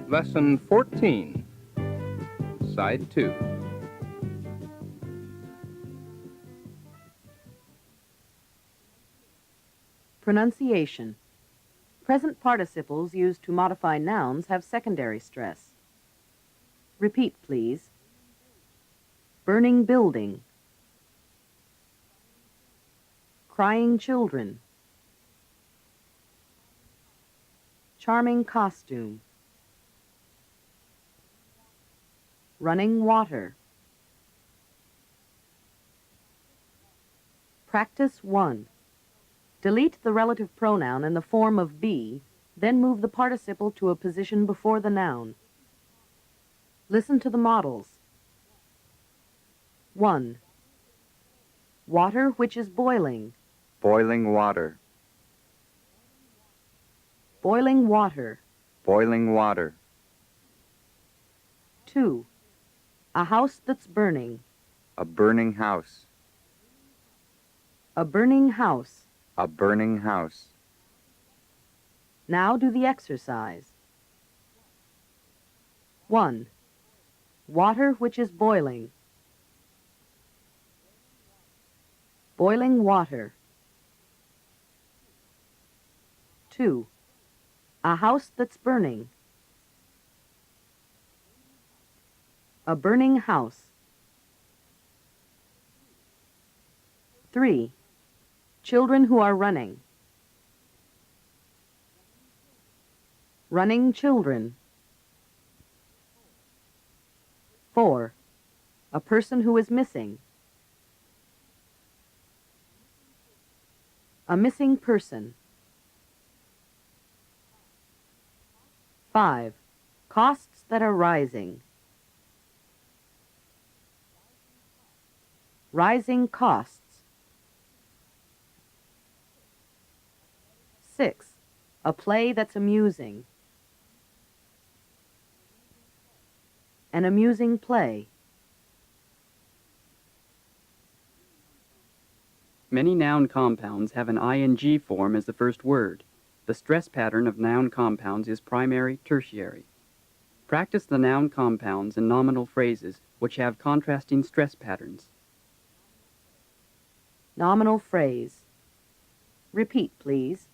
Lesson 14, Side 2. Pronunciation. Present participles used to modify nouns have secondary stress. Repeat, please. Burning building. Crying children. Charming costume. Running water. Practice 1. Delete the relative pronoun in the form of be, then move the participle to a position before the noun. Listen to the models. 1. Water which is boiling. Boiling water. Boiling water. Boiling water. 2. A house that's burning. A burning house. A burning house. A burning house. Now do the exercise. 1. Water which is boiling. Boiling water. 2. A house that's burning. A burning house. 3. Children who are running. Running children. 4. A person who is missing. A missing person. 5. Costs that are rising. Rising costs. 6. A play that's amusing. An amusing play. Many noun compounds have an ing form as the first word. The stress pattern of noun compounds is primary, tertiary. Practice the noun compounds and nominal phrases which have contrasting stress patterns. Nominal phrase. Repeat, please.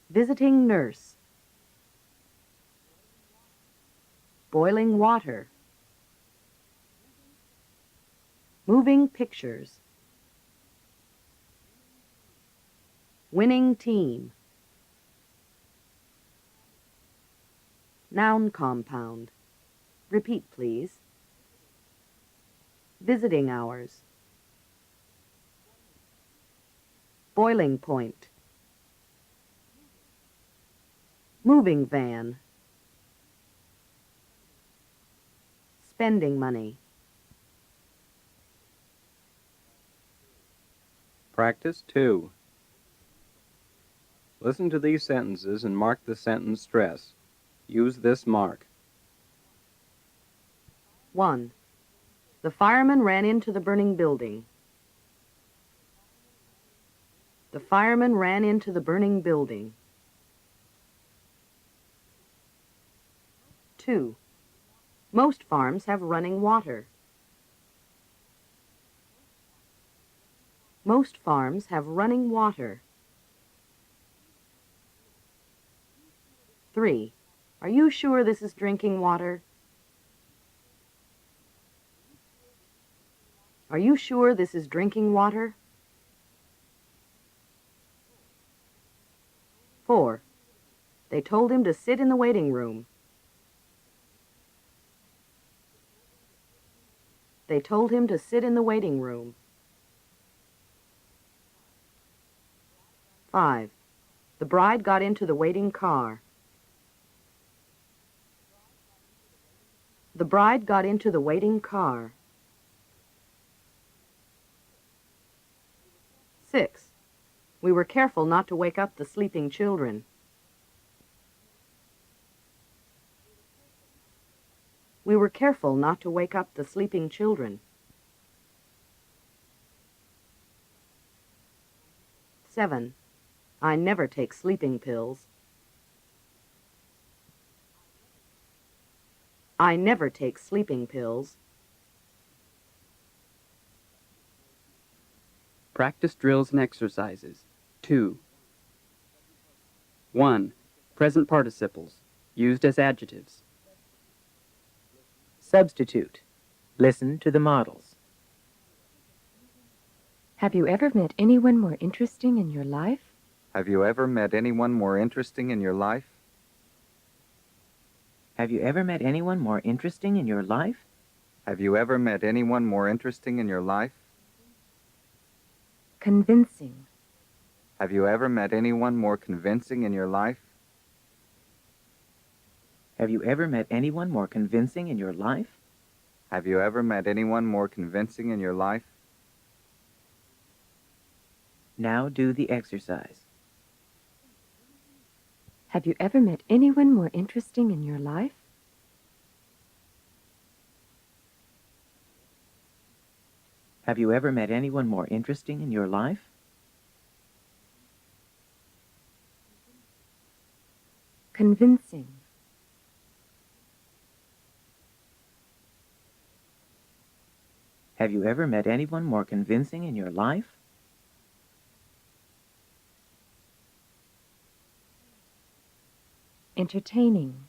Visiting nurse. Boiling water. Moving pictures. Winning team. Noun compound. Repeat, please. Visiting hours. Boiling point. Moving van. Spending money. Practice 2. Listen to these sentences and mark the sentence stress. Use this mark. 1. The fireman ran into the burning building. The fireman ran into the burning building. 2. Most farms have running water. Most farms have running water. 3. Are you sure this is drinking water? Are you sure this is drinking water? 4. They told him to sit in the waiting room. They told him to sit in the waiting room. 5. The bride got into the waiting car. The bride got into the waiting car. 6. We were careful not to wake up the sleeping children. We were careful not to wake up the sleeping children. 7. I never take sleeping pills. I never take sleeping pills. Practice drills and exercises. 2. 1. Present participles, used as adjectives. Substitute. Listen to the models. Have you ever met anyone more interesting in your life? Have you ever met anyone more interesting in your life? Have you ever met anyone more interesting in your life? Have you ever met anyone more interesting in your life? Convincing. Have you ever met anyone more convincing in your life? Have you ever met anyone more convincing in your life? Have you ever met anyone more convincing in your life? Now do the exercise. Have you ever met anyone more interesting in your life? Have you ever met anyone more interesting in your life? Convincing. Have you ever met anyone more convincing in your life? Entertaining.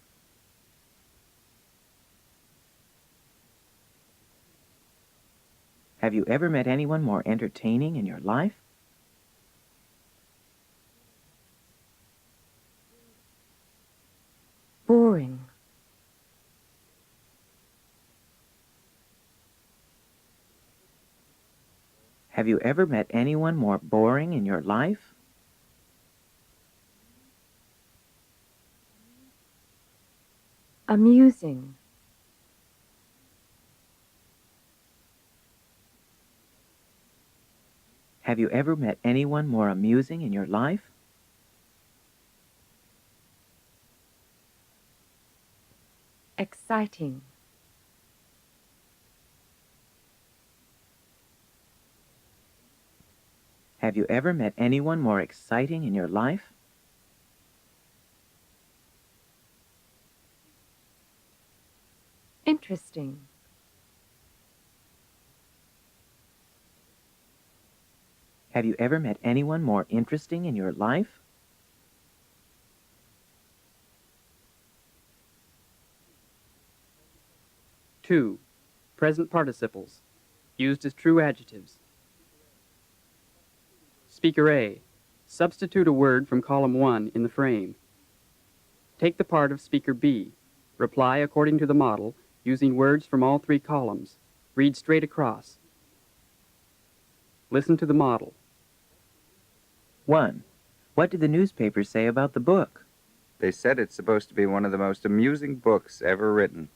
Have you ever met anyone more entertaining in your life? Boring. Have you ever met anyone more boring in your life? Amusing. Have you ever met anyone more amusing in your life? Exciting. Have you ever met anyone more exciting in your life? Interesting. Have you ever met anyone more interesting in your life? Two. Present participles, used as true adjectives. Speaker A. Substitute a word from column 1 in the frame. Take the part of Speaker B. Reply according to the model, using words from all 3 columns. Read straight across. Listen to the model. 1. What did the newspapers say about the book? They said it's supposed to be one of the most amusing books ever written.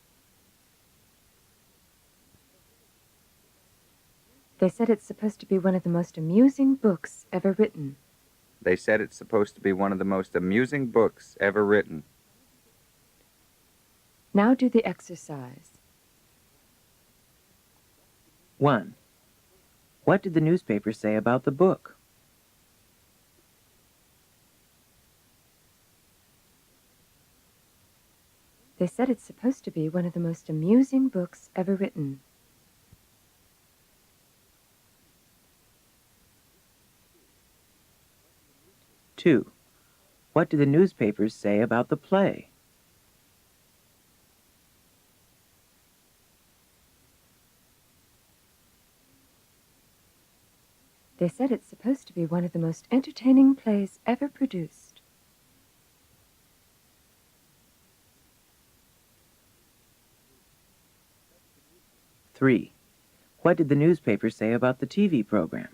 They said it's supposed to be one of the most amusing books ever written. They said it's supposed to be one of the most amusing books ever written. Now do the exercise. 1. What did the newspapers say about the book? They said it's supposed to be one of the most amusing books ever written. 2. What do the newspapers say about the play? They said it's supposed to be one of the most entertaining plays ever produced. 3. What did the newspapers say about the TV program?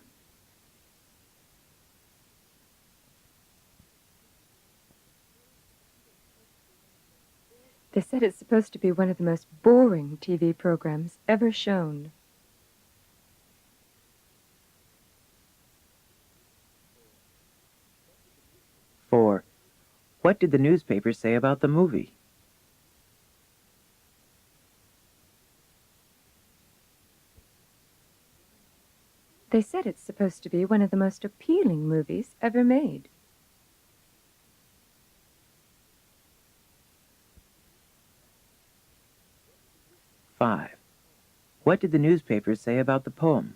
They said it's supposed to be one of the most boring TV programs ever shown. 4. What did the newspapers say about the movie? They said it's supposed to be one of the most appealing movies ever made. 5. What did the newspapers say about the poem?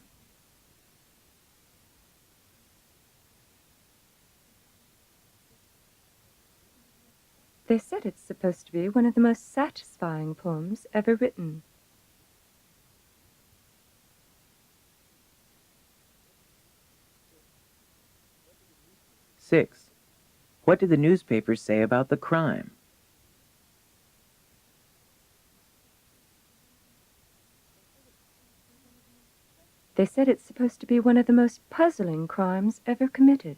They said it's supposed to be one of the most satisfying poems ever written. Six. What did the newspapers say about the crime? They said it's supposed to be one of the most puzzling crimes ever committed.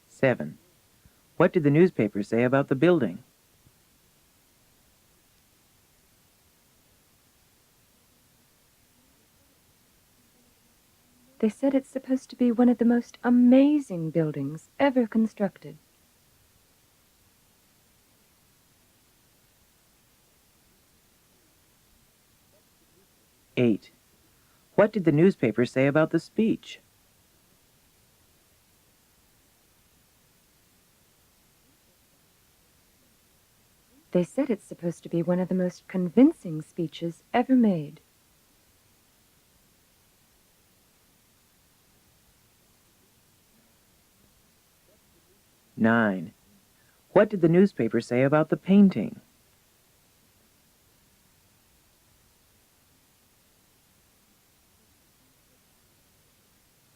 Seven. What did the newspapers say about the building? They said it's supposed to be one of the most amazing buildings ever constructed. Eight. What did the newspapers say about the speech? They said it's supposed to be one of the most convincing speeches ever made. Nine. What did the newspapers say about the painting?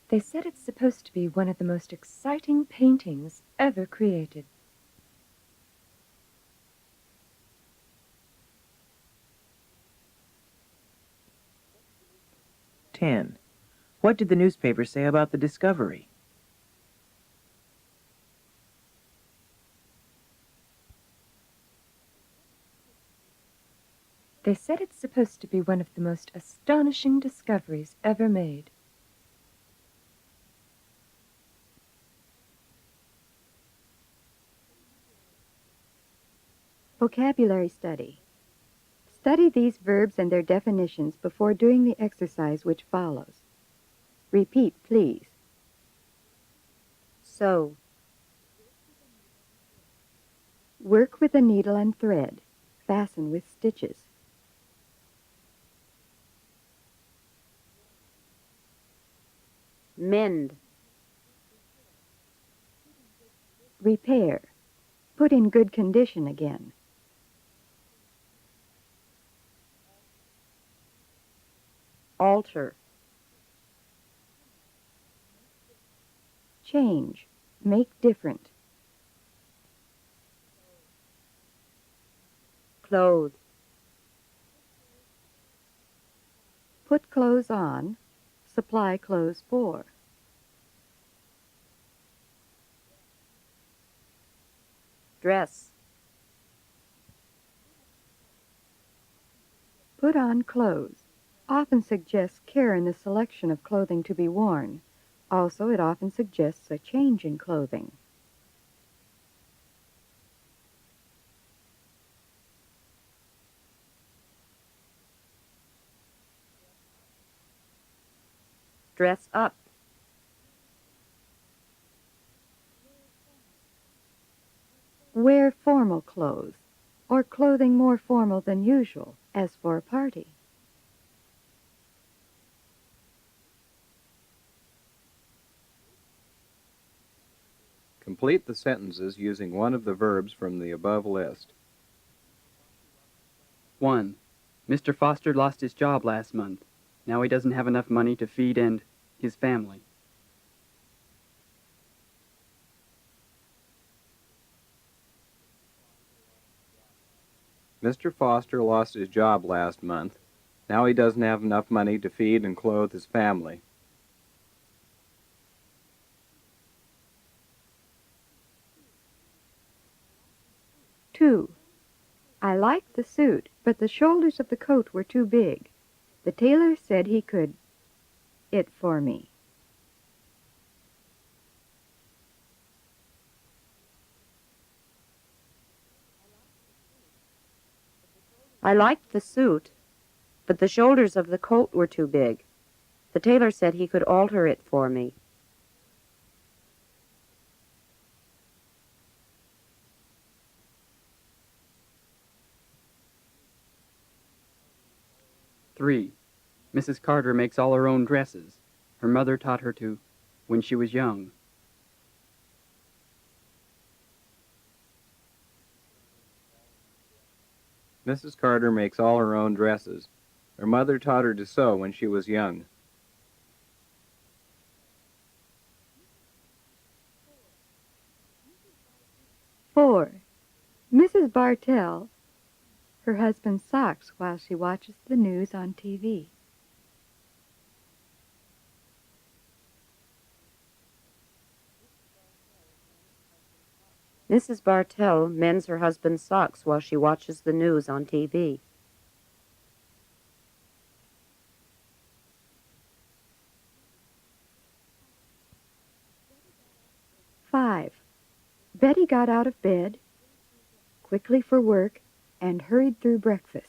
They said it's supposed to be one of the most exciting paintings ever created. Ten. What did the newspapers say about the discovery? They said it's supposed to be one of the most astonishing discoveries ever made. Vocabulary study. Study these verbs and their definitions before doing the exercise which follows. Repeat, please. Sew. Work with a needle and thread. Fasten with stitches. Mend. Repair. Put in good condition again. Alter. Change. Make different. Clothe. Put clothes on. Supply clothes for. Dress. Put on clothes. Often suggests care in the selection of clothing to be worn. Also, it often suggests a change in clothing. Dress up. Wear formal clothes, or clothing more formal than usual, as for a party. Complete the sentences using one of the verbs from the above list. 1. Mr. Foster lost his job last month. Now he doesn't have enough money to feed his family. 'Mr. Foster lost his job last month. Now he doesn't have enough money to feed and clothe his family. 2. I liked the suit, but the shoulders of the coat were too big. The tailor said he could it for me. I liked the suit, but the shoulders of the coat were too big. The tailor said he could alter it for me. 3. Mrs. Carter makes all her own dresses. Her mother taught her to when she was young. Mrs. Carter makes all her own dresses. Her mother taught her to sew when she was young. 4. Mrs. Bartell, her husband socks while she watches the news on TV. Mrs. Bartell mends her husband's socks while she watches the news on TV. 5. Betty got out of bed, quickly for work, and hurried through breakfast.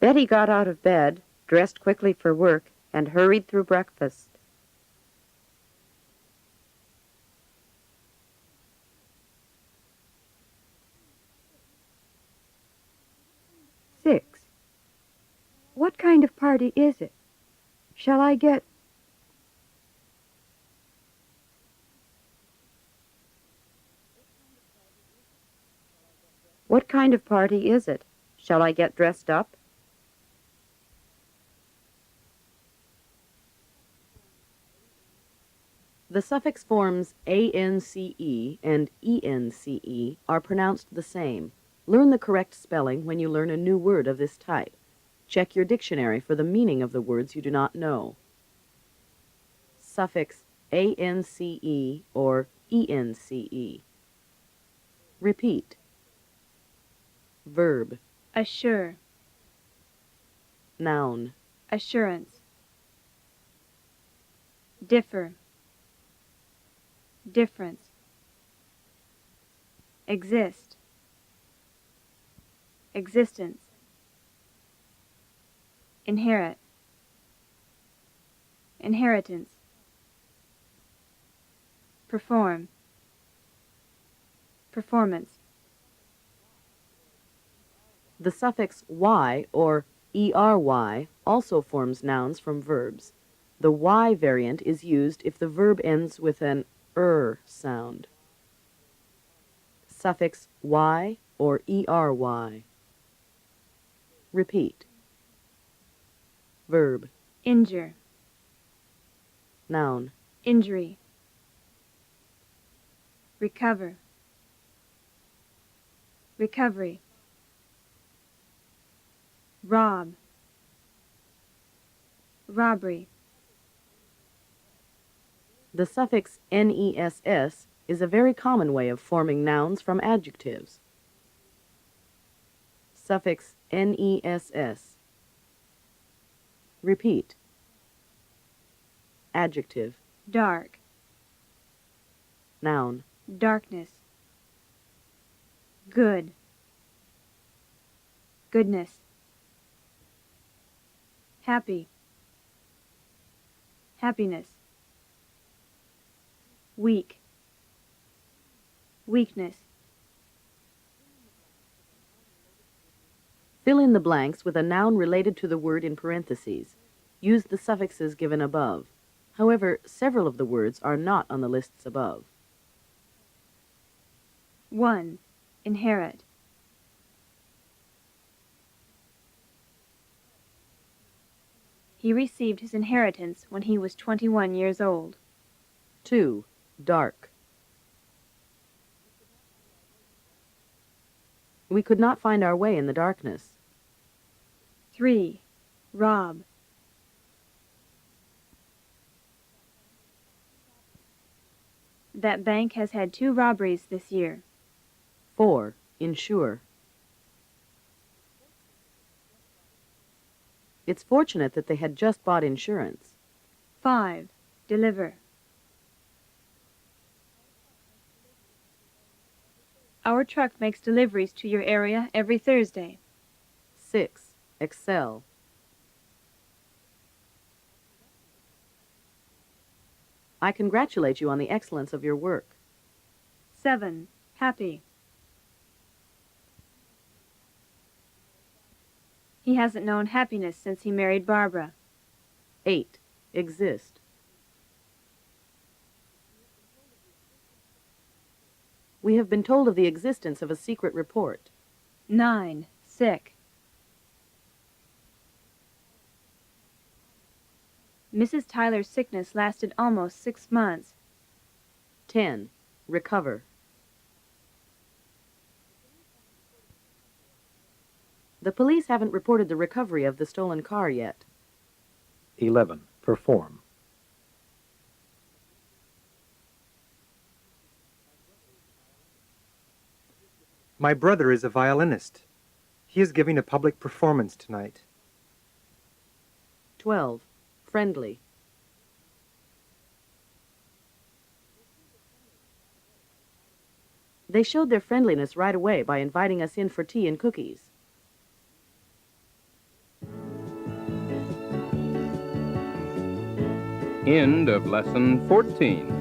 Betty got out of bed, dressed quickly for work, and hurried through breakfast. 6. What kind of party is it? Shall I get... What kind of party is it? Shall I get dressed up? The suffix forms ance and ence are pronounced the same. Learn the correct spelling when you learn a new word of this type. Check your dictionary for the meaning of the words you do not know. Suffix ance or ence. Repeat. Verb. Assure. Noun. Assurance. Differ. Difference. Exist. Existence. Inherit. Inheritance. Perform. Performance. The suffix y or ery also forms nouns from verbs. The y variant is used if the verb ends with an sound. Suffix y or ery. Repeat. Verb. Injure. Noun. Injury. Recover. Recovery. Rob. Robbery. The suffix ness is a very common way of forming nouns from adjectives. Suffix ness. Repeat. Adjective. Dark. Noun. Darkness. Good. Goodness. Happy. Happiness. Weak. Weakness. Fill in the blanks with a noun related to the word in parentheses. Use the suffixes given above. However, several of the words are not on the lists above. 1. Inherit. He received his inheritance when he was 21 years old. 2. Dark. We could not find our way in the darkness. 3. Rob. That bank has had 2 robberies this year. 4. Insure. It's fortunate that they had just bought insurance. 5. Deliver. Our truck makes deliveries to your area every Thursday. 6. Excel. I congratulate you on the excellence of your work. 7. Happy. He hasn't known happiness since he married Barbara. 8. Exist. We have been told of the existence of a secret report. 9. Sick. Mrs. Tyler's sickness lasted almost 6 months. 10. Recover. The police haven't reported the recovery of the stolen car yet. 11. Perform. My brother is a violinist. He is giving a public performance tonight. 12. Friendly. They showed their friendliness right away by inviting us in for tea and cookies. End of lesson 14.